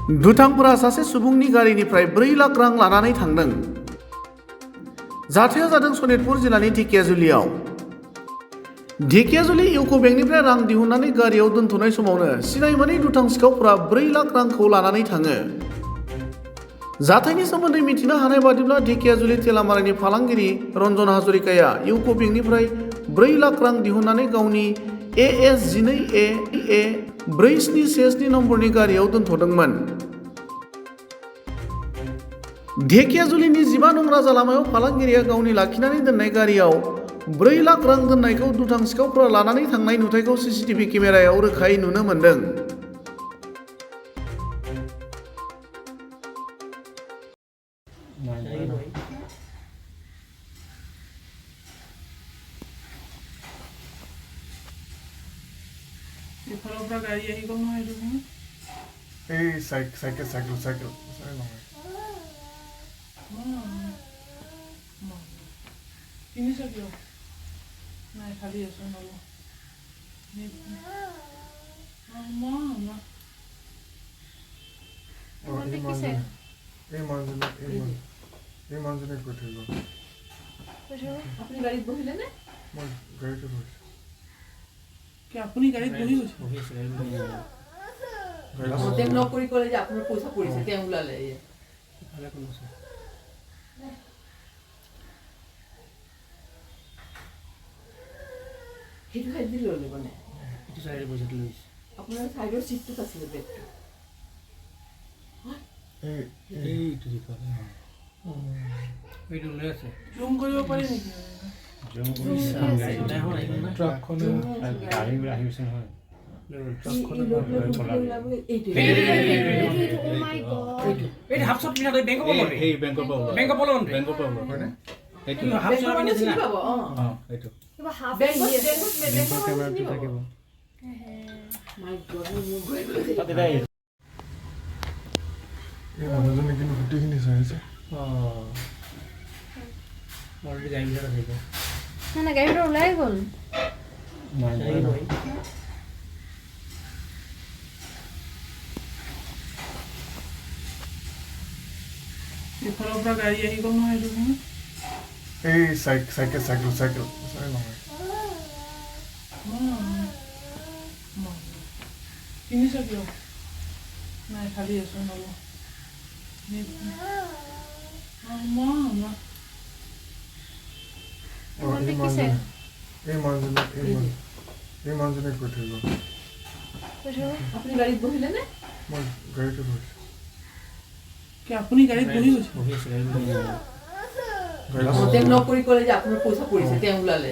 दुथांफोरा सासे सुबुंनि गारिनिफ्राय 4 लाख रां लानानै थांदों। जाथाया जादों सनितपुर जिल्लानि ढेकियाजुलियाव। ढेकियाजुलि इउक' बेंकनिफ्राय रां दिहुननानै गारियाव दोनथ'नाय समावनो सिनाय मोनै दुथां सिखावफोरा 4 लाख रांखौ लानानै थाङो। जाथायनि सोमोन्दै मिथिनो हानाय बादिब्ला ढेकियाजुलि तेलामारानि फालांगिरि रन्जन हाजरिकाया इउक' बेंकनिफ्राय 4 लाख रां दिहुननानै गावनि AS12A 4762 नम्बरनि गारियाव दोनथ'दोंमोन। ढेकियाजुलिनि 15 नं राजा लामायाव फालांगिरिया गावनि लाखिनानै दोननाय गारियाव 4 लाख रां दोननायखौ दुथां सिखावफोरा लानानै थांनाय नुथायखौ CCTV केमेरायाव रोखायै नुनो मोन्दों। गाड़ी आহি গ'ল নহয় এইটো এই চাইকেল চাৰি নহয় কিনিছ কিয় নাই খালি আছো নলো এই মানুহজনে কৈ থৈ গ'ল। আপুনি গাড়ীত বহিলে নে? মই গাড়ীতে বহিছোঁ। কি আপুনি গাড়ীত বহি গৈছে? তেওঁ নকৰি ক'লে যে আপোনাৰ পইচা পৰিছে তেওঁ ওলালে সেইটো খাই দিলে ল'লে মানে এইটো চাইডে পইচাটো লৈছে আপোনাৰ চাইডৰ চিটটোত আছিলে বেগটো এইটো এইটো লৈ আছে জুম কৰিব পাৰি নেকি ট্ৰাকখন গাড়ী আহিছে নহয় মানুহজনে কিন্তু গোটেইখিনি চাই আছে। গাড়ীটো ওলাই গ'ল এইফালৰ পৰা গাড়ী আহি গ'ল নহয় এইটো এই চাইকেল চাৰি নহয় কিনিছ কিয় নাই খালি আছো নলো এই মানুহজনে কৈ থৈ গ'ল। আপুনি গাড়ীত বহিলে নে? মই গাড়ীতে বহিছোঁ। কি আপুনি গাড়ীত বহি গৈছে তেওঁ নকৰি ক'লে যে আপোনাৰ পইচা পৰিছে তেওঁ ওলালে